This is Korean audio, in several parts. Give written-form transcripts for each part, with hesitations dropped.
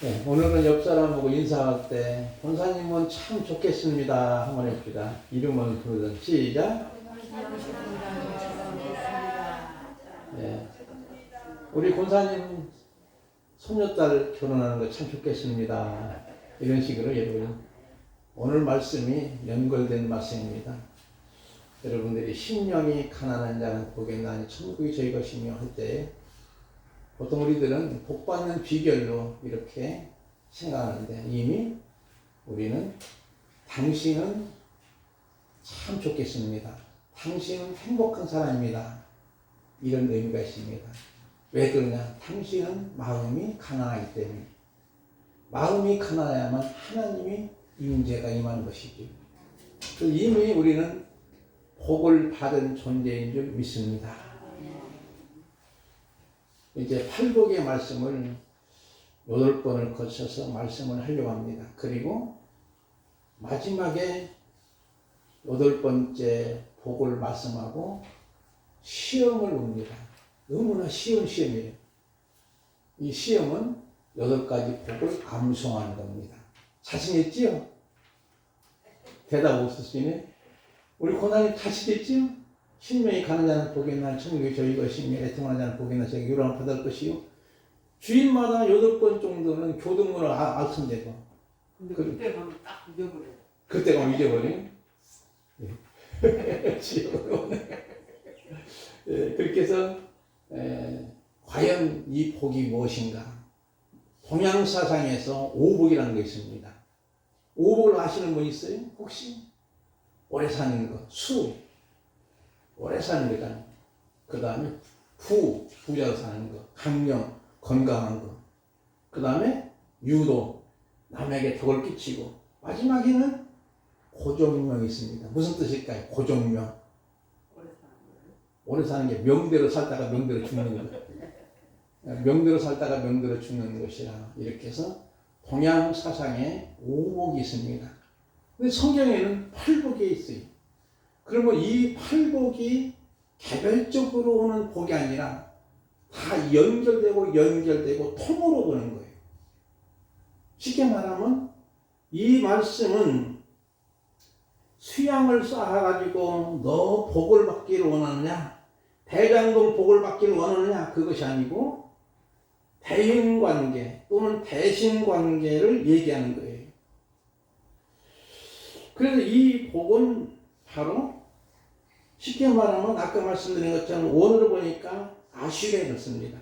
네, 오늘은 옆 사람 보고 인사할 때 권사님은 참 좋겠습니다 한번 해봅시다. 이름을 부르던 시작. 네, 우리 권사님 손녀딸 결혼하는 거 참 좋겠습니다. 이런 식으로 여러분 오늘 말씀이 연결된 말씀입니다. 여러분들이 심령이 가난한 자는 복이 나니 천국이 저희 것이며 할 때 보통 우리들은 복받는 비결로 이렇게 생각하는데 이미 우리는 당신은 참 좋겠습니다. 당신은 행복한 사람입니다. 이런 의미가 있습니다. 왜 그러냐? 당신은 마음이 가난하기 때문에. 마음이 가난해야만 하나님이 임재가 임하는 것이죠. 이미 우리는 복을 받은 존재인 줄 믿습니다. 이제 팔복의 말씀을 8번을 거쳐서 말씀을 하려고 합니다. 그리고 마지막에 8번째 복을 말씀하고 시험을 옵니다. 너무나 쉬운 시험이에요. 이 시험은 8가지 복을 암송하는 겁니다. 자신 있지요? 대답 없으시네. 우리 고난이 자신 있지요? 신명이 가는 자는 복이 난 천국이 저희 것이며 애통하는 자는 복이 난 저에게 유랑을 받을 것이요. 주일마다 8번 정도는 교동문을 악순되고. 근데 그때 가면 딱 잊어버려요. 그때 가면 잊어버려요? 그렇게 해서 과연 이 복이 무엇인가? 동양사상에서 오복이라는 게 있습니다. 오복을 아시는 분 있어요? 혹시? 오래 사는 것, 오래 사는 거잖아요. 그 다음에 부자로 사는 거, 강령, 건강한 거. 그 다음에 유도, 남에게 덕을 끼치고. 마지막에는 고종명이 있습니다. 무슨 뜻일까요? 고종명. 오래 사는 게 명대로 살다가 명대로 죽는 거예요. 명대로 살다가 명대로 죽는 것이라 이렇게 해서 동양 사상에 오복이 있습니다. 근데 성경에는 팔복이 있어요. 그러면 이 팔복이 개별적으로 오는 복이 아니라 다 연결되고 통으로 오는 거예요. 쉽게 말하면 이 말씀은 수양을 쌓아가지고 너 복을 받기를 원하느냐, 대장동 복을 받기를 원하느냐, 그것이 아니고 대인관계 또는 대신관계를 얘기하는 거예요. 그래서 이 복은 바로 쉽게 말하면 아까 말씀드린 것처럼 원어로 보니까 아슈레 넣습니다.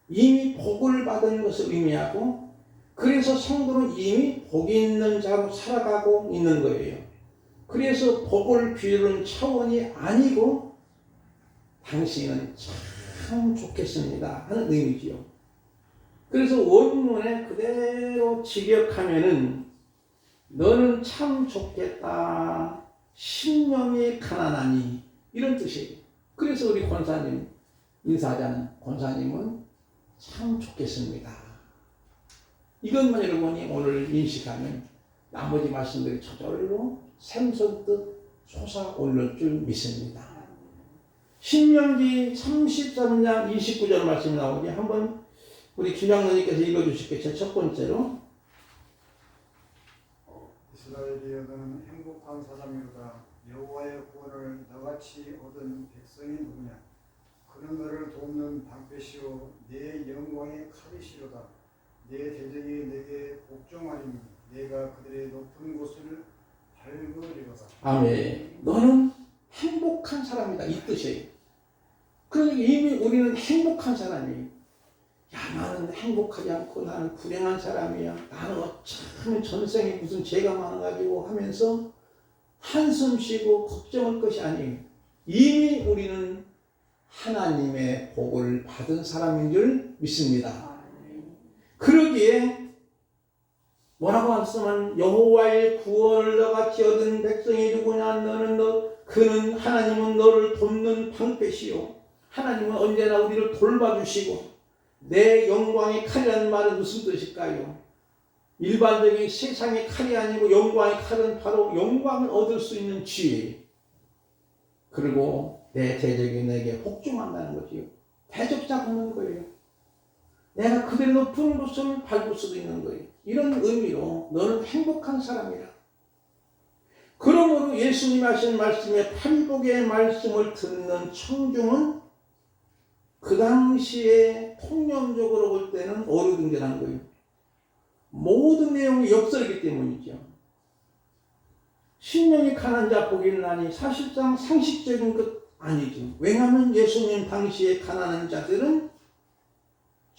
이미 복을 받은 것을 의미하고 그래서 성도는 이미 복이 있는 자로 살아가고 있는 거예요. 그래서 복을 비우는 차원이 아니고 당신은 참 좋겠습니다 하는 의미지요. 그래서 원문에 그대로 직역하면은 너는 참 좋겠다. 심령이 가난하니 이런 뜻이에요. 그래서 우리 권사님 인사하자는 권사님은 참 좋겠습니다. 이것만 여러분이 오늘 인식하면 나머지 말씀들이 저절로 샘솟듯 솟아오를 줄 믿습니다. 신명기 33장 29절 말씀이 나오니 한번 우리 김양로님께서 읽어주실게요. 제 첫 번째로 이스라엘이여 너는 행복한 사람이로다. 여호와의 구원을 너같이 얻은 백성이 누구냐? 그는 너를 돕는 방패시오 내 영광의 칼이시로다. 내 대적이 내게 복종하리니 내가 그들의 높은 곳을 밟으리로다. 아멘. 너는 행복한 사람이다 이 뜻이에요. 그러니까 이미 우리는 행복한 사람이에요. 야, 나는 행복하지 않고 나는 불행한 사람이야. 나는 어쩌면 전생에 무슨 죄가 많아가지고 하면서 한숨 쉬고 걱정할 것이 아니에요. 이미 우리는 하나님의 복을 받은 사람인 줄 믿습니다. 그러기에 뭐라고 말씀하면 여호와의 구원을 너같이 얻은 백성이 누구냐? 그는 하나님은 너를 돕는 방패시요. 하나님은 언제나 우리를 돌봐주시고 내 영광의 칼이라는 말은 무슨 뜻일까요? 일반적인 세상의 칼이 아니고 영광의 칼은 바로 영광을 얻을 수 있는 지혜예요. 그리고 내 대적이 내게 복종한다는 거지요. 대적자 보는 거예요. 내가 그들의 높은 곳을 밟을 수도 있는 거예요. 이런 의미로 너는 행복한 사람이라. 그러므로 예수님이 하신 말씀에 팔복의 말씀을 듣는 청중은 그 당시에 통념적으로 볼 때는 어루둥절한 거예요. 모든 내용이 역설이기 때문이죠. 심령이 가난한 자 복이 있나니 사실상 상식적인 것 아니죠. 왜냐하면 예수님 당시에 가난한 자들은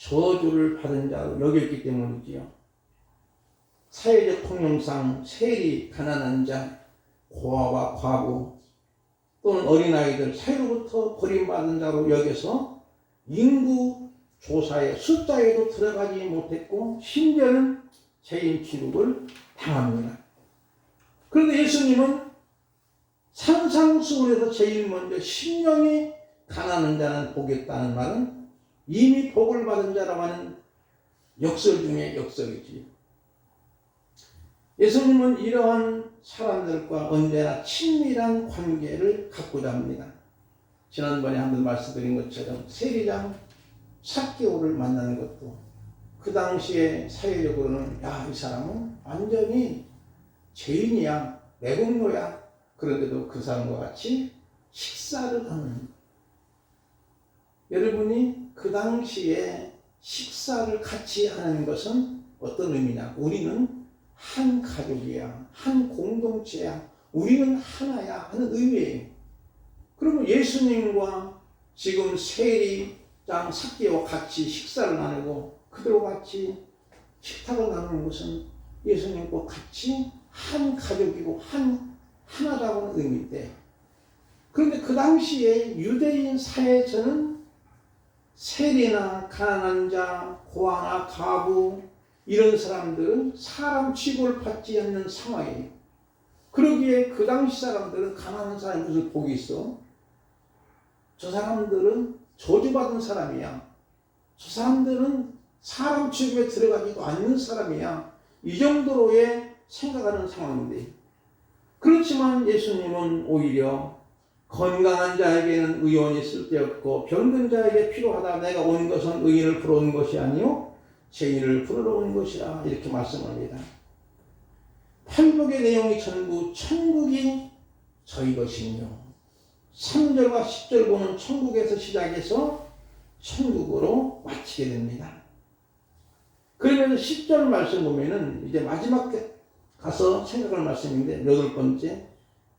저주를 받은 자로 여겼기 때문이지요. 사회적 통념상 세리, 가난한 자, 고아와 과부 또는 어린아이들 사회로부터 버림받은 자로 여겨서 인구 조사의 숫자에도 들어가지 못했고 심지어는 죄인 취급을 당합니다. 그런데 예수님은 산상수훈에서 제일 먼저 심령이 가난한 자는 복이 있다는 말은 이미 복을 받은 자라고 하는 역설 중에 역설이지. 예수님은 이러한 사람들과 언제나 친밀한 관계를 갖고자 합니다. 지난번에 한번 말씀드린 것처럼 세리장 삭개오를 만나는 것도 그 당시에 사회적으로는 야, 이 사람은 완전히 죄인이야, 내공노야. 그런데도 그 사람과 같이 식사를 하는. 여러분이 그 당시에 식사를 같이 하는 것은 어떤 의미냐? 우리는 한 가족이야, 한 공동체야, 우리는 하나야 하는 의미예요. 그러면 예수님과 지금 세리장 삭개와 같이 식사를 나누고 그들과 같이 식탁을 나누는 것은 예수님과 같이 한 가족이고 하나라고 하는 의미인데, 그런데 그 당시에 유대인 사회에서는 세리나 가난한 자, 고아나 과부 이런 사람들은 사람 취급을 받지 않는 상황이에요. 그러기에 그 당시 사람들은 가난한 사람이 무슨 복이 있어? 저 사람들은 저주받은 사람이야. 저 사람들은 사람 취급에 들어가지도 않는 사람이야. 이 정도로의 생각하는 상황인데, 그렇지만 예수님은 오히려 건강한 자에게는 의원이 쓸데없고 병든 자에게 필요하다. 내가 온 것은 의인을 부르는 것이 아니요 죄인을 부르러 온 것이라 이렇게 말씀합니다. 팔복의 내용이 전부 천국이 저희 것이며 3절과 10절 보면 천국에서 시작해서 천국으로 마치게 됩니다. 그러면서 10절 말씀 보면은 이제 마지막 가서 생각할 말씀인데 8번째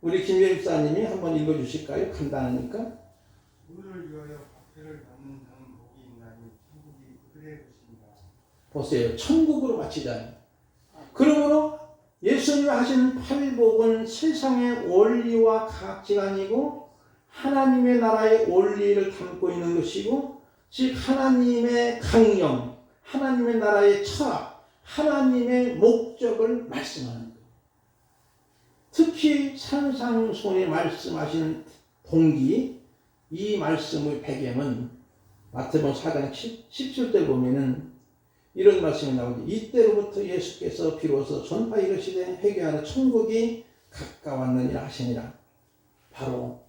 우리 김 목사님이 한번 읽어주실까요? 간단하니까. 우리를 위하여 박해를 받는 자는 복이 있나니 천국이 그들의 것입니다. 보세요. 천국으로 마치자니. 그러므로 예수님이 하신 팔복은 세상의 원리와 가치가 아니고 하나님의 나라의 원리를 담고 있는 것이고, 즉 하나님의 강령, 하나님의 나라의 철학, 하나님의 목적을 말씀하는 거예요. 특히 산상수훈에 말씀하신 동기, 이 말씀의 배경은 마태복음 4장 17절 보면은 이런 말씀이 나오죠. 이때로부터 예수께서 비로소 전파 이르시되 회개하라 천국이 가까웠느니라 하시니라. 바로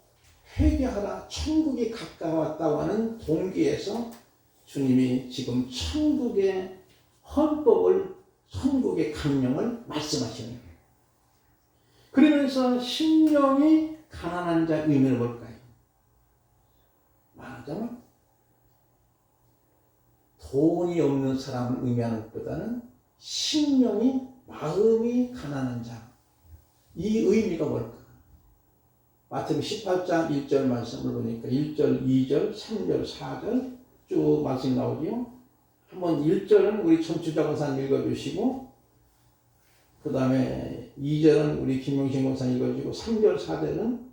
회개하라 천국이 가까웠다고 하는 동기에서 주님이 지금 천국의 헌법을, 천국의 강령을 말씀하시는 거예요. 그러면서 심령이 가난한 자 의미를 볼까요? 말하자면 돈이 없는 사람을 의미하는 것보다는 심령이, 마음이 가난한 자, 이 의미가 뭘까? 마태복음 18장 1절 말씀을 보니까 1절, 2절, 3절, 4절 쭉 말씀이 나오지요. 한번 1절은 우리 전주자 권사님 읽어주시고, 그 다음에 2절은 우리 김용신 권사님 읽어주시고, 3절, 4절은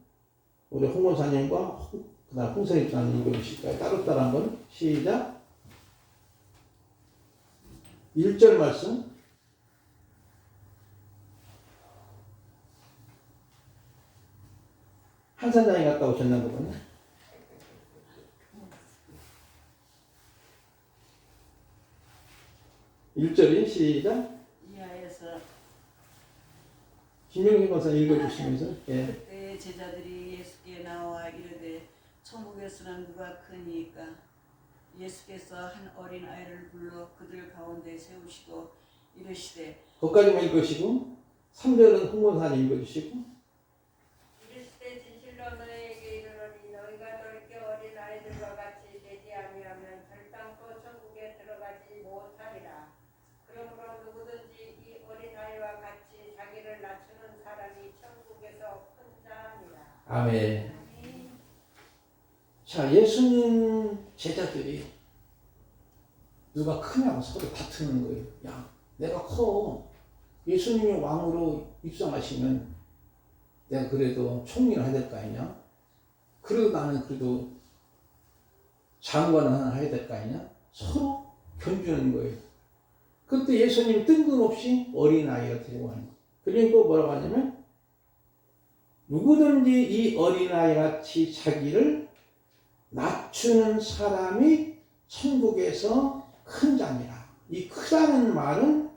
우리 홍 권사님과 그 다음 홍선희 권사님 읽어주실까요? 따로따로 한번 시작. 1절 말씀. 한산장에 갔다 오셨나 보군요. 1절이 시작. 이하에서 김영희 권사 읽어주시면서. 예. 그때 제자들이 예수께 나와 이르되 천국에서는 누가 크니까 예수께서 한 어린 아이를 불러 그들 가운데 세우시고 이르시되 거기까지만 읽으시고 3절은 홍문사님 읽어주시고 이르시되 진실로 너희에게 이르노니 너희가 돌이켜 어린 아이들과 같이 되지 아니하면 결단코 천국에 들어가지 못하리라. 그러므로 누구든지 이 어린 아이와 같이 자기를 낮추는 사람이 천국에서 큰 자니라. 아멘. 자, 예수님 제자들이 누가 크냐고 서로 다투는 거예요. 야, 내가 커. 예수님이 왕으로 입성하시면 내가 그래도 총리를 해야 될 거 아니냐? 그래도 나는 그래도 장관을 하나 해야 될 거 아니냐? 서로 견주는 거예요. 그때 예수님이 뜬금없이 어린아이가 데리고 가는 거예요. 그러니까 뭐라고 하냐면 누구든지 이 어린아이 같이 자기를 낮추는 사람이 천국에서 큰 자니라. 이 크다는 말은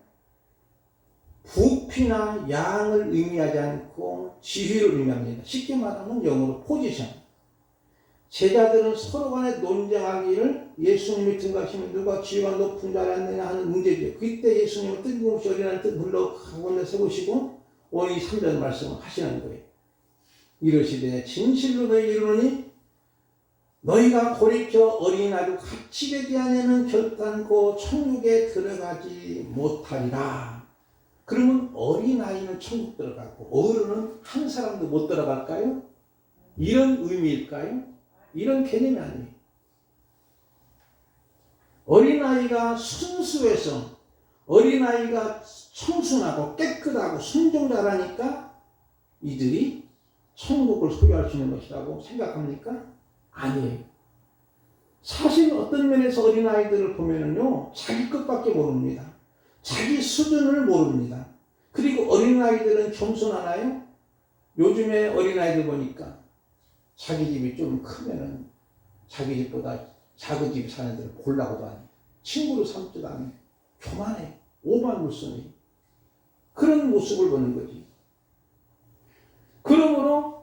부피나 양을 의미하지 않고 지위를 의미합니다. 쉽게 말하면 영어로 포지션. 제자들은 서로 간에 논쟁하기를 예수님이 등각하시면 누가 지위가 높은 자라느냐 하는 문제죠. 그때 예수님은 뜬금없이 어린아이를 불러 가운데 세우시고 오늘 이 3절 말씀을 하시는 거예요. 이르시되 진실로 너희 이르노니 너희가 돌이켜 어린아이도 같이 되지 아니하면 결단코 천국에 들어가지 못하리라. 그러면 어린아이는 천국 들어가고 어른은 한 사람도 못 들어갈까요? 이런 의미일까요? 이런 개념이 아니에요. 어린아이가 순수해서 어린아이가 청순하고 깨끗하고 순종자라니까 이들이 천국을 소유할 수 있는 것이라고 생각합니까? 아니에요. 사실 어떤 면에서 어린아이들을 보면은요, 자기 것밖에 모릅니다. 자기 수준을 모릅니다. 그리고 어린아이들은 겸손하나요? 요즘에 어린아이들 보니까 자기 집이 좀 크면은 자기 집보다 작은 집 사는 데를 보려고도 안 해요. 친구로 삼지도 않아요. 교만해. 오만물순해. 그런 모습을 보는 거지. 그러므로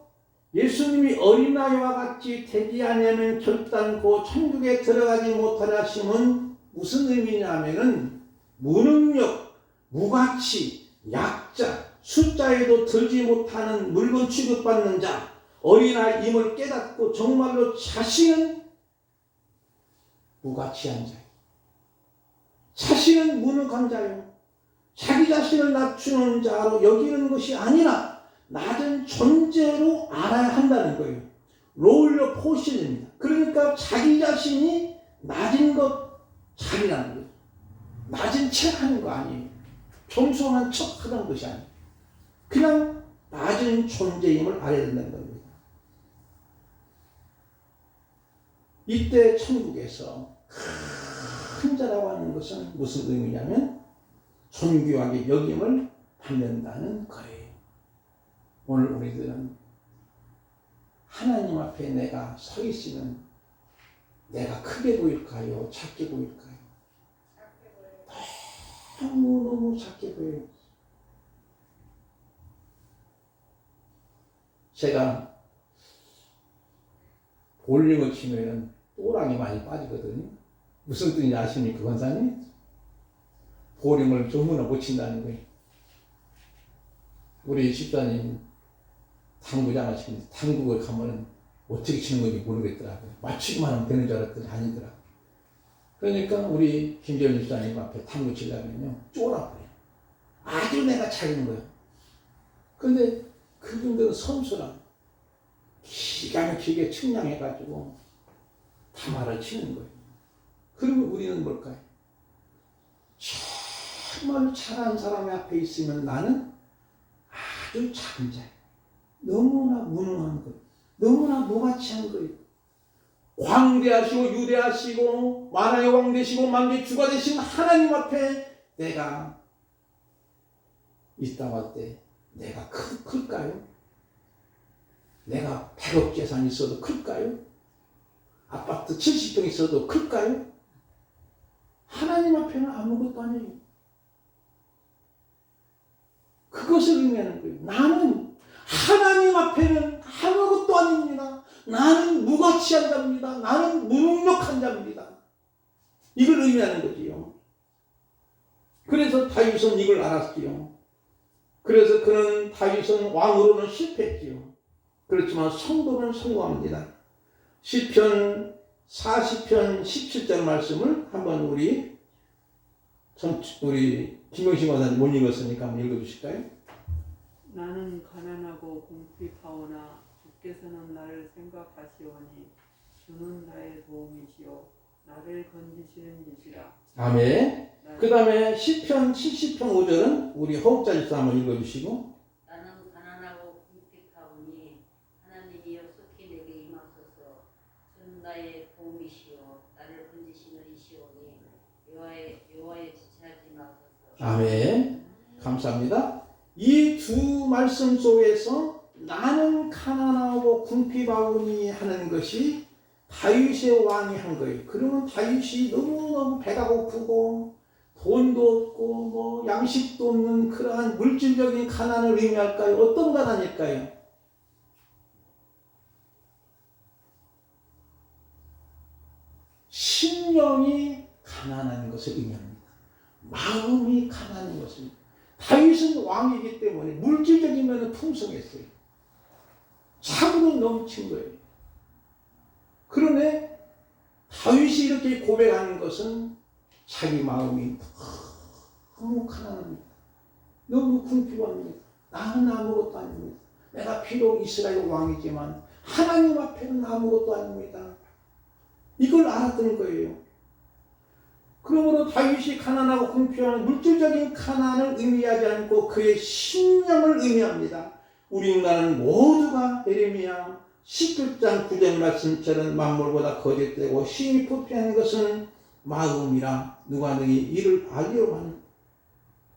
예수님이 어린아이와 같이 되지 아니하면 결단코 천국에 들어가지 못하라 하심은 무슨 의미냐면은 무능력, 무가치, 약자, 숫자에도 들지 못하는 물건 취급받는 자, 어린아이임을 깨닫고 정말로 자신은 무가치한 자예요. 자신은 무능한 자예요. 자기 자신을 낮추는 자로 여기는 것이 아니라 낮은 존재로 알아야 한다는 거예요. 로울러 포션입니다. 그러니까 자기 자신이 낮은 것 자리라는 거예요. 낮은 척 하는 거 아니에요. 겸손한 척 하는 것이 아니에요. 그냥 낮은 존재임을 알아야 된다는 겁니다. 이때 천국에서 큰 자라고 하는 것은 무슨 의미냐면 존귀하게 여김을 받는다는 거예요. 오늘 우리들은 하나님 앞에 내가 서 있으면 내가 크게 보일까요? 작게 보일까요? 너무너무 작게 보여요. 제가 볼링을 치면 또랑이 많이 빠지거든요. 무슨 뜻인지 아십니까, 권사님? 볼링을 전문으로 못 친다는 거예요. 우리 집사님 당구장 하시는데 당구를 가면은 어떻게 치는 건지 모르겠더라고요. 맞추기만 하면 되는 줄 알았더니 아니더라고요. 그러니까 우리 김재현 집사님 앞에 당구 치려면요, 쫄아버려요. 아주 내가 잘하는 거예요. 근데 그분들은 선수라 기가 막히게 측량해가지고 담화를 치는 거예요. 그러면 우리는 뭘까요? 정말 잘하는 사람 앞에 있으면 나는 아주 작은 자예요. 너무나 무능한 거예요. 너무나 무가치한 거예요. 광대하시고 유대하시고 만왕의 왕 되시고 만주의 주가 되신 하나님 앞에 내가 있다고 할 때 내가 클까요? 내가 100억 재산이 있어도 클까요? 아파트 70평 있어도 클까요? 하나님 앞에는 아무것도 아니에요. 그것을 의미하는 거예요. 나는 하나님 앞에는 아무것도 아닙니다. 나는 무가치한 자입니다. 나는 무능력한 자입니다. 이걸 의미하는 거지요. 그래서 다윗은 이걸 알았지요. 그래서 그는 다윗은 왕으로는 실패했지요. 그렇지만 성도는 성공합니다. 시편 40편 17절 말씀을 한번 우리 김용식 권사님 못 읽었으니까 한번 읽어주실까요? 나는 가난하고 궁핍하오나 주께서는 나를 생각하시오니 주는 나의 도움이시오 나를 건지시는 이시라. 아멘. 그 다음에 시편 70편 5절은 우리 허욱자 집사 한번 읽어주시고. 나는 가난하고 궁핍하오니 하나님이 속히 내게 임하소서. 주는 나의 도움이시오 나를 건지시는 이시오니 여호와의 지체하지 마소서. 아멘. 감사합니다. 이 두 말씀 속에서 나는 가난하고 궁핍하오니 하는 것이 다윗의 왕이 한 거예요. 그러면 다윗이 너무너무 배가 고프고 돈도 없고 뭐 양식도 없는 그러한 물질적인 가난을 의미할까요? 어떤 가난일까요? 심령이 가난한 것을 의미합니다. 마음이 가난한 것을. 다윗은 왕이기 때문에 물질적인 면은 풍성했어요. 차고도 넘친 거예요. 그런데 다윗이 이렇게 고백하는 것은 자기 마음이 너무 가난합니다. 너무 궁핍합니다. 나는 아무것도 아닙니다. 내가 비록 이스라엘 왕이지만 하나님 앞에는 아무것도 아닙니다. 이걸 알았던 거예요. 그러므로 다윗이 가난하고 궁핍한 물질적인 가난을 의미하지 않고 그의 심령을 의미합니다. 우리 인간은 모두가 예레미야 19장 9절 말씀처럼 만물보다 거짓되고 심히 부패한 것은 마음이라 누가 너희 이를 알리오하는.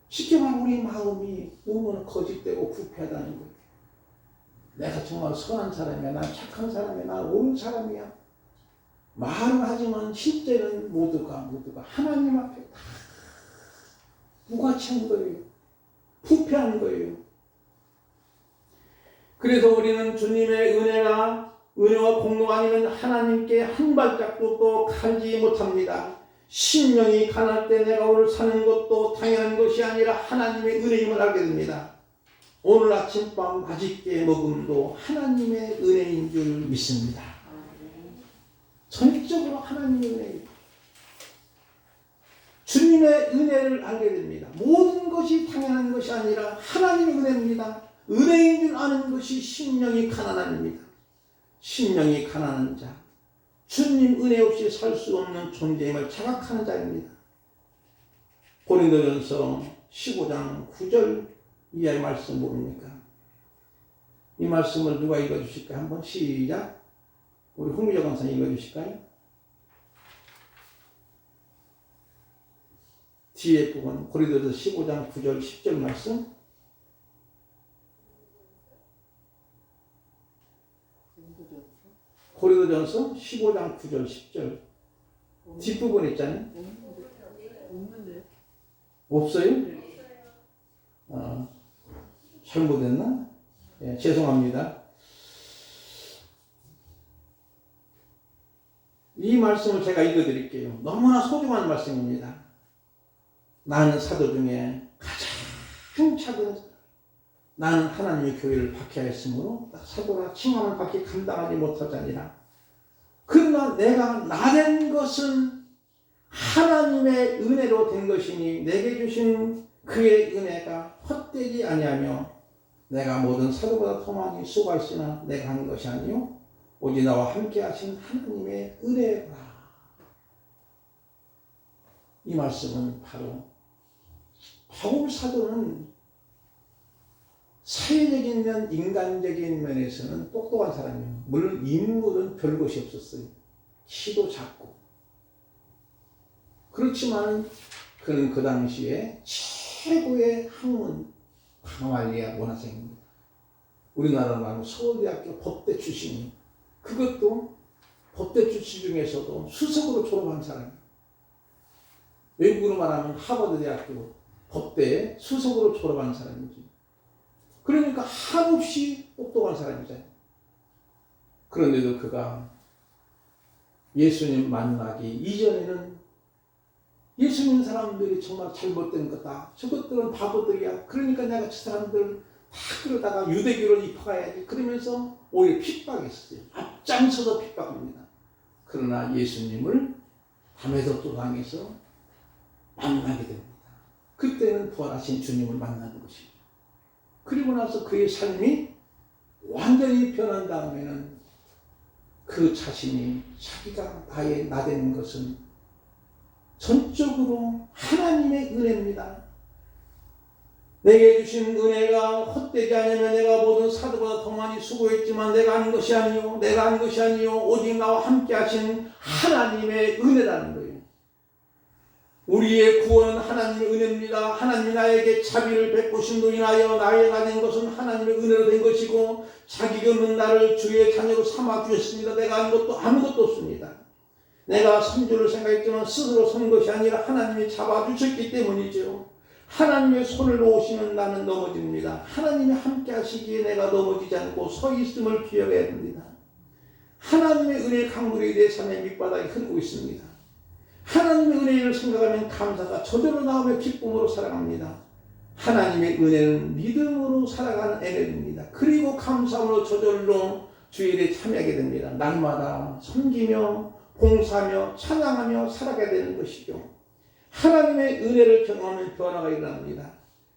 쉽게 말하면 우리 마음이 너무나 거짓되고 부패하다는 거예요. 내가 정말 선한 사람이야. 난 착한 사람이야. 난 옳은 사람이야. 말은 하지만 실제는 모두가 하나님 앞에 다 무가치한 거예요. 부패한 거예요. 그래서 우리는 주님의 은혜와 공로가 아니면 하나님께 한 발짝도 또 가지 못합니다. 심령이 가난할 때 내가 오늘 사는 것도 당연한 것이 아니라 하나님의 은혜임을 알게 됩니다. 오늘 아침밤 맛있게 먹음도 하나님의 은혜인 줄 믿습니다. 전적으로 하나님의 은혜입니다. 주님의 은혜를 알게 됩니다. 모든 것이 당연한 것이 아니라 하나님의 은혜입니다. 은혜인 줄 아는 것이 심령이 가난한 입니다. 심령이 가난한 자, 주님 은혜 없이 살 수 없는 존재임을 자각하는 자입니다. 고린도전서 15장 9절 이하의 말씀 모릅니까? 이 말씀을 누가 읽어주실까요? 한번 시작. 우리 홍미정 강사님 읽어주실까요? 뒤에 부분 고린도전서 15장 9절 10절 말씀. 고린도전서 15장 9절 10절 뒷부분 있잖아요. 없는데. 없어요? 잘못했나? 예, 죄송합니다. 이 말씀을 제가 읽어드릴게요. 너무나 소중한 말씀입니다. 나는 사도 중에 가장 작은 나는 하나님의 교회를 박해하였으므로 사도라 칭함을 받기 감당하지 못하자니라. 그러나 내가 나된 것은 하나님의 은혜로 된 것이니 내게 주신 그의 은혜가 헛되지 아니하며 내가 모든 사도보다 더 많이 수고하였으나 내가 한 것이 아니요 오직 나와 함께 하신 하나님의 은혜라. 이 말씀은 바로 바울 사도는 사회적인 면, 인간적인 면에서는 똑똑한 사람이에요. 물론 인물은 별 것이 없었어요. 키도 작고. 그렇지만 그는 그 당시에 최고의 학문 가말리아 문화생입니다. 우리나라로 말하면 서울대학교 법대 출신이에요. 그것도 법대 출신 중에서도 수석으로 졸업한 사람이에요. 외국으로 말하면 하버드 대학교 법대에 수석으로 졸업한 사람이지. 그러니까 한없이 똑똑한 사람이잖아요. 그런데도 그가 예수님 만나기 이전에는 예수 믿는 사람들이 정말 잘못된 거다. 저것들은 바보들이야. 그러니까 내가 저 사람들 다 그러다가 유대교를 입학해야지. 그러면서 오히려 핍박했어요. 앞장서서 핍박합니다. 그러나 예수님을 담에서 도당에서 만나게 됩니다. 그때는 부활하신 주님을 만나는 것이죠. 그리고 나서 그의 삶이 완전히 변한 다음에는 그 자신이 자기가 나되는 것은 전적으로 하나님의 은혜입니다. 내게 주신 은혜가 헛되지 않으면 내가 모든 사도보다 더 많이 수고했지만 내가 한 것이 아니요 오직 나와 함께 하신 하나님의 은혜라는 거예요. 우리의 구원은 하나님의 은혜입니다. 하나님이 나에게 자비를 베푸심으로 인하여 나의 가진 것은 하나님의 은혜로 된 것이고 자기가 없는 나를 주의 자녀로 삼아 주셨습니다. 내가 한 것도 아무것도 없습니다. 내가 선주를 생각했지만 스스로 선 것이 아니라 하나님이 잡아주셨기 때문이죠. 하나님의 손을 놓으시면 나는 넘어집니다. 하나님이 함께 하시기에 내가 넘어지지 않고 서 있음을 기억해야 됩니다. 하나님의 은혜의 강물이 내 삶의 밑바닥에 흐르고 있습니다. 하나님의 은혜를 생각하면 감사가 저절로 나오며 기쁨으로 살아갑니다. 하나님의 은혜는 믿음으로 살아가는 에너지입니다. 그리고 감사함으로 저절로 주일에 참여하게 됩니다. 날마다 섬기며 봉사하며 찬양하며 살아가게 되는 것이죠. 하나님의 은혜를 경험하면 변화가 일어납니다.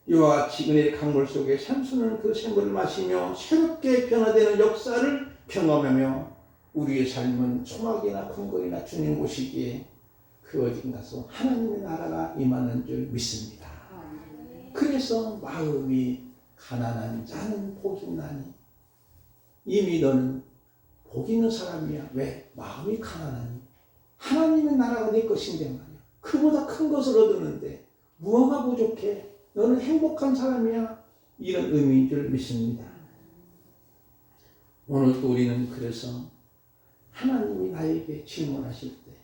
이와 같이 은혜의 강물 속에 삼수는 그 샘물을 마시며 새롭게 변화되는 역사를 경험하며 우리의 삶은 초막이나 궁궐이나 주님 보시기에 그 어딘 가서 하나님의 나라가 임하는 줄 믿습니다. 그래서 마음이 가난한 자는 복이 나니 이미 너는 복 있는 사람이야. 왜? 마음이 가난하니 하나님의 나라가 내 것인데 말이야. 그보다 큰 것을 얻었는데 무엇가 부족해? 너는 행복한 사람이야. 이런 의미인 줄 믿습니다. 오늘 또 우리는 그래서 하나님이 나에게 질문하실 때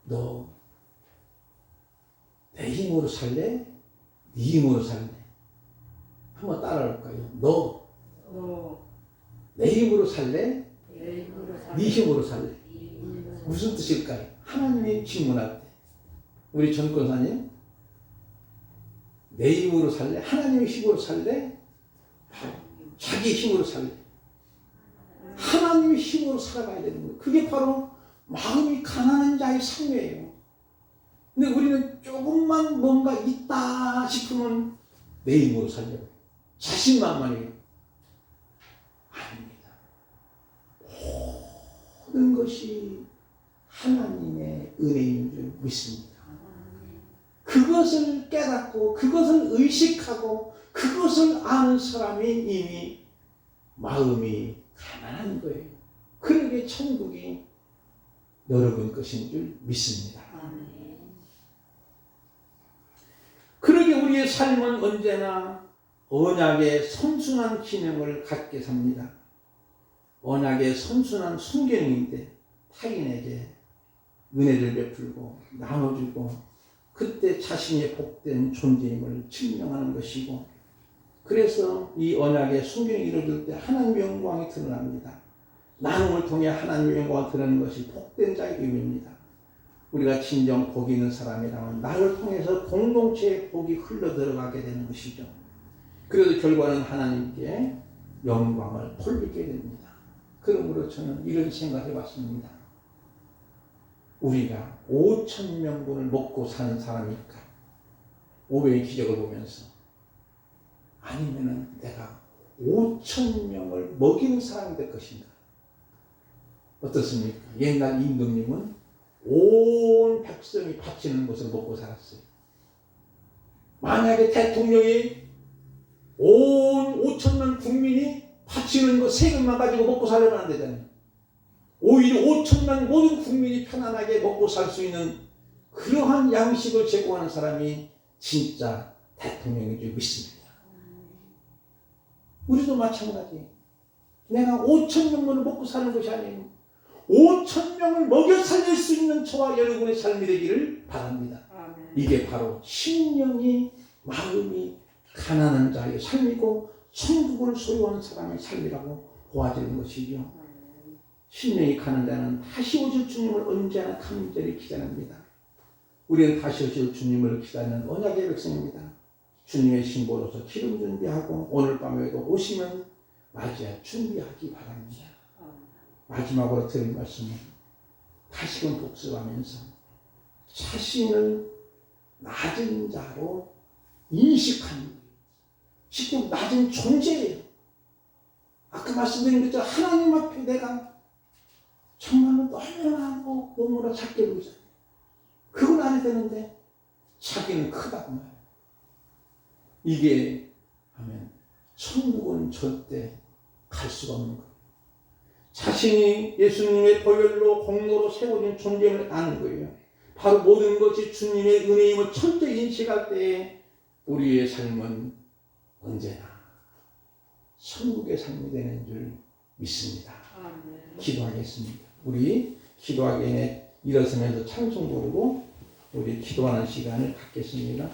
너 내 힘으로 살래? 네 힘으로 살래? 한번 따라할까요? 너 내 힘으로 살래? 네 힘으로 살래? 무슨 뜻일까요? 하나님이 질문할 때 우리 전권사님 내 힘으로 살래? 하나님의 힘으로 살래? 자기 힘으로 살래? 하나님의 힘으로 살아가야 되는 거예요. 그게 바로 마음이 가난한 자의 삶이에요. 근데 우리는 조금만 뭔가 있다 싶으면 내 힘으로 살려고 자신만만해요. 아닙니다. 모든 것이 하나님의 은혜인 줄 믿습니다. 그것을 깨닫고 그것을 의식하고 그것을 아는 사람이 이미 마음이 가난한 거예요. 그러게 천국이 여러분 것인 줄 믿습니다. 그러게 우리의 삶은 언제나 언약의 선순환 기능을 갖게 삽니다. 언약의 선순환 순경인데 타인에게 은혜를 베풀고 나눠주고 그때 자신의 복된 존재임을 증명하는 것이고 그래서 이 언약의 순경이 이루어질 때 하나님의 영광이 드러납니다. 나눔을 통해 하나님의 영광을 드러내는 것이 복된 자의 의미입니다. 우리가 진정 복이 있는 사람이라면 나를 통해서 공동체의 복이 흘러 들어가게 되는 것이죠. 그래도 결과는 하나님께 영광을 돌리게 됩니다. 그러므로 저는 이런 생각을 해봤습니다. 우리가 5,000명분을 먹고 사는 사람일까? 500의 기적을 보면서 아니면은 내가 5,000명을 먹이는 사람이 될 것인가? 어떻습니까? 옛날 임금님은 온 백성이 바치는 것을 먹고 살았어요. 만약에 대통령이 온 5천만 국민이 바치는 것 세금만 가지고 먹고 살려면 안 되잖아요. 오히려 5천만 모든 국민이 편안하게 먹고 살 수 있는 그러한 양식을 제공하는 사람이 진짜 대통령인 줄 믿습니다. 우리도 마찬가지예요. 내가 5,000명분을 먹고 사는 것이 아니에요. 5,000명을 먹여 살릴 수 있는 저와 여러분의 삶이 되기를 바랍니다. 아멘. 이게 바로 심령이 마음이 가난한 자의 삶이고 천국을 소유하는 사람의 삶이라고 보아지는 것이죠. 심령이 가난한 자는 다시 오실 주님을 언제나 간절히 기다립니다. 우리는 다시 오실 주님을 기다리는 언약의 백성입니다. 주님의 신보로서 기름 준비하고 오늘 밤에도 오시면 맞이할 준비하기 바랍니다. 마지막으로 드릴 말씀은 다시금 복습하면서 자신을 낮은 자로 인식하는 거예요. 지금 낮은 존재예요. 아까 말씀드린 것처럼 하나님 앞에 내가 정말 너무나 작게 보이잖아요. 그건 안 해야 되는데 자기는 크다고 말해요. 이게 하면 천국은 절대 갈 수가 없는 거예요. 자신이 예수님의 보혈로 공로로 세워진 존재를 아는 거예요. 바로 모든 것이 주님의 은혜임을 철저히 인식할 때에 우리의 삶은 언제나 천국의 삶이 되는 줄 믿습니다. 아멘. 기도하겠습니다. 우리 기도하기에 일어서면서 찬송 부르고 우리 기도하는 시간을 갖겠습니다.